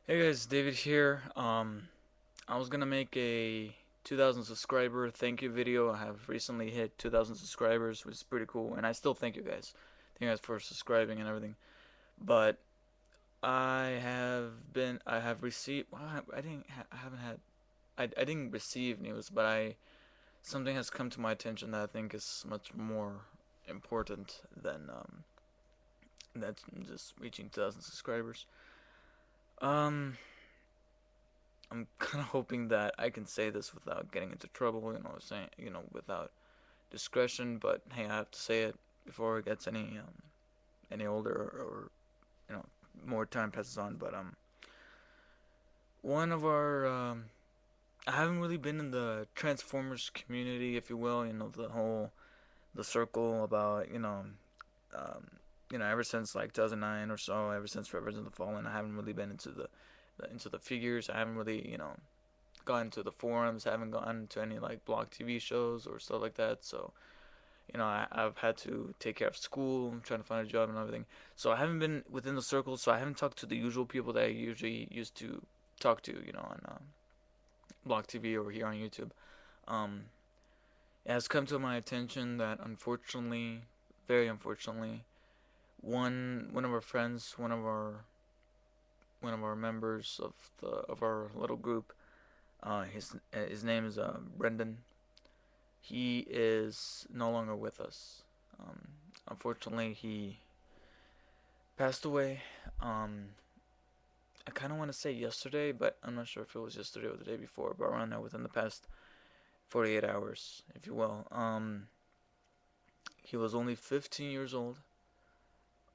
Hey guys, David here. I was gonna make a 2,000 subscriber thank you video. I have recently hit 2,000 subscribers, which is pretty cool, and I still thank you guys. Thank you guys for subscribing and everything. But I have received. Well, I haven't had. I didn't receive news, but something has come to my attention that I think is much more important than that's just reaching 2,000 subscribers. Um, I'm kind of hoping that I can say this without getting into trouble, saying, without discretion, but hey, I have to say it before it gets any older or you know, more time passes on, but one of our I haven't really been in the Transformers community, if you will, the circle about, um, ever since like 2009 or so, ever since Rivers of the Fallen, I haven't really been into the figures. I haven't really, gone to the forums, haven't gone to any like blog TV shows or stuff like that. So, I've had to take care of school, I'm trying to find a job and everything. So I haven't been within the circle. So I haven't talked to the usual people that I usually used to talk to, on blog TV or here on YouTube. Um, it has come to my attention that unfortunately, very unfortunately, one of our friends, one of our members of our little group, his name is Brenden. He is no longer with us. Um, Unfortunately, he passed away. Um, I kind of want to say yesterday, but I'm not sure if it was yesterday or the day before, but around there within the past 48 hours, if you will. He was only 15 years old.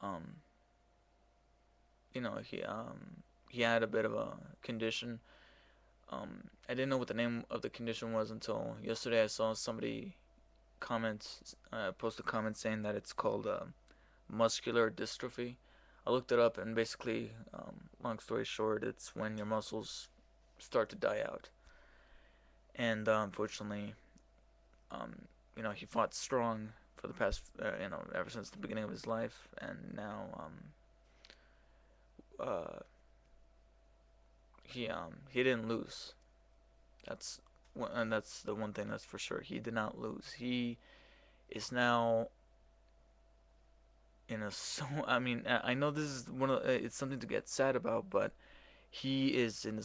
Um, he had a bit of a condition. I didn't know what the name of the condition was until yesterday. I saw somebody post a comment saying that it's called muscular dystrophy. I looked it up, and basically, long story short, it's when your muscles start to die out. And unfortunately, he fought strong for the past, ever since the beginning of his life, and now uh, he didn't lose. That's and that's the one thing that's for sure. He did not lose. He is now in a so. I mean, I know this is it's something to get sad about, but he is in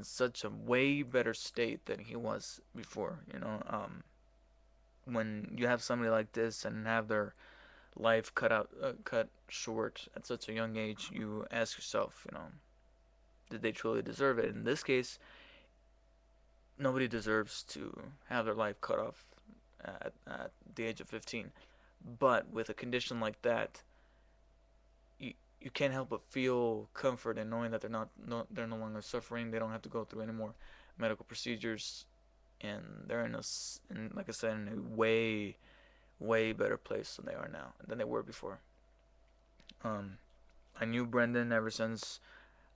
such a way better state than he was before. When you have somebody like this and have their life cut short at such a young age, you ask yourself, did they truly deserve it? In this case, nobody deserves to have their life cut off at the age of 15. But with a condition like that, you you can't help but feel comfort in knowing that they're no longer suffering. They don't have to go through any more medical procedures, and they're in, like I said, in a way better place than they are now than they were before. Um, I knew Brenden ever since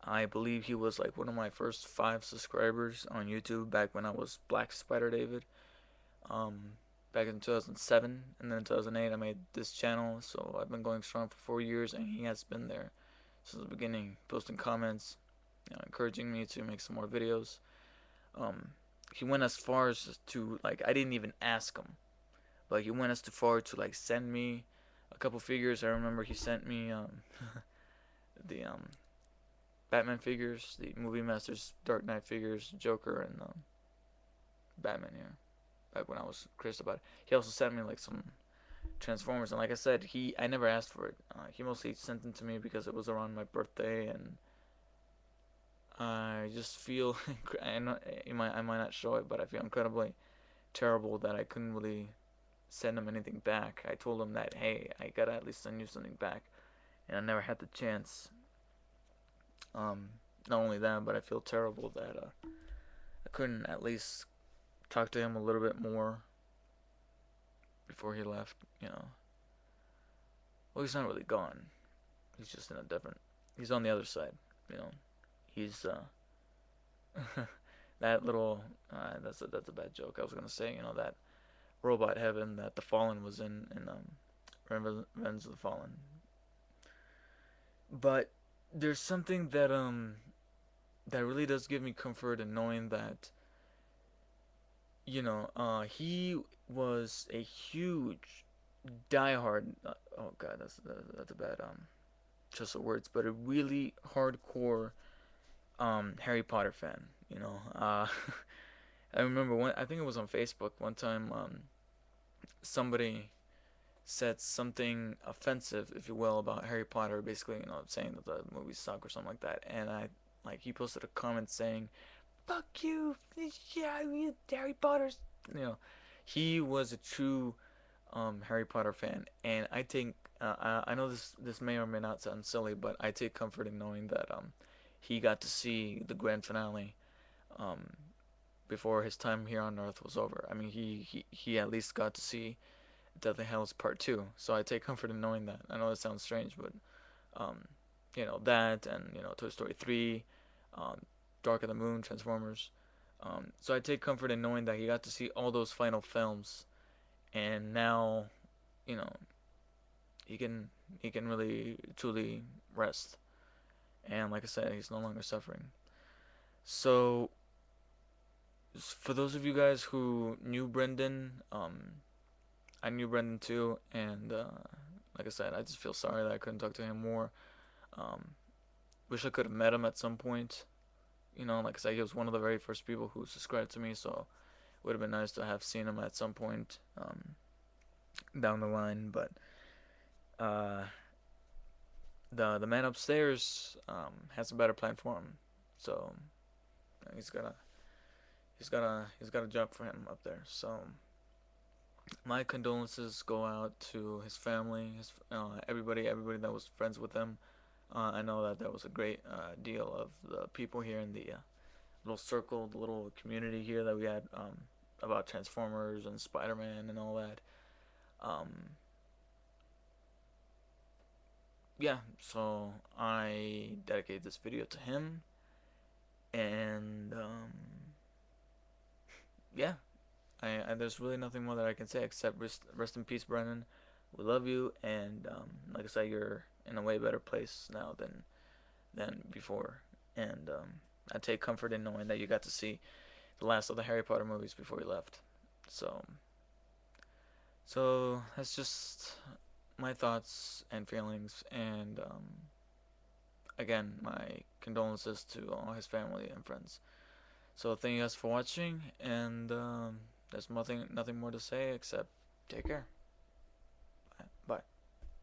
I believe he was like one of my first 5 subscribers on YouTube back when I was Black Spider David. Um, Back in 2007, and then in 2008 I made this channel. So I've been going strong for 4 years, and he has been there since the beginning, posting comments, encouraging me to make some more videos. Um, he went as far as to like I didn't even ask him, but he went as too far to like send me a couple figures. I remember he sent me the Batman figures, the Movie Masters Dark Knight figures, Joker, and Batman. Yeah, back when I was curious about it. He also sent me like some Transformers, and like I said, I never asked for it. He mostly sent them to me because it was around my birthday, and I just feel I might not show it, but I feel incredibly terrible that I couldn't really send him anything back. I told him that, hey, I gotta at least send you something back, and I never had the chance. Um, Not only that, but I feel terrible that I couldn't at least talk to him a little bit more before he left. Well, he's not really gone. He's just in a different. He's on the other side. You know, he's that little. That's a bad joke. I was gonna say, that robot heaven that the Fallen was in Revenge of the Fallen. But there's something that that really does give me comfort in knowing that he was a huge diehard. Oh God, that's a bad choice of words, but a really hardcore Harry Potter fan. I remember one. I think it was on Facebook one time. Somebody said something offensive, if you will, about Harry Potter, basically, saying that the movies suck or something like that. And he posted a comment saying, "Fuck you, yeah, Harry Potter's." You know, he was a true Harry Potter fan, and I think I know this may or may not sound silly, but I take comfort in knowing that he got to see the grand finale um before his time here on Earth was over. I mean, he at least got to see Deathly Hallows Part 2. So I take comfort in knowing that. I know it sounds strange, but um, that, and Toy Story 3, um, Dark of the Moon, Transformers. So I take comfort in knowing that he got to see all those final films, and now, you know, he can really truly rest. And like I said, he's no longer suffering. So for those of you guys who knew Brenden, I knew Brenden too, and like I said, I just feel sorry that I couldn't talk to him more. Um, Wish I could have met him at some point. Like I said, he was one of the very first people who subscribed to me, so it would have been nice to have seen him at some point down the line. But uh, the man upstairs has a better plan for him, so he's got a he's got a job for him up there. So my condolences go out to his family, his everybody that was friends with him. I know that there was a great deal of the people here in the little circle, the little community here that we had about Transformers and Spider-Man and all that. Um, yeah, so I dedicate this video to him, and yeah, there's really nothing more that I can say except rest in peace, Brennan. We love you, and like I said, you're in a way better place now than before, and I take comfort in knowing that you got to see the last of the Harry Potter movies before you left. So, that's just my thoughts and feelings, and again, my condolences to all his family and friends. So, thank you guys for watching, and there's nothing more to say except take care.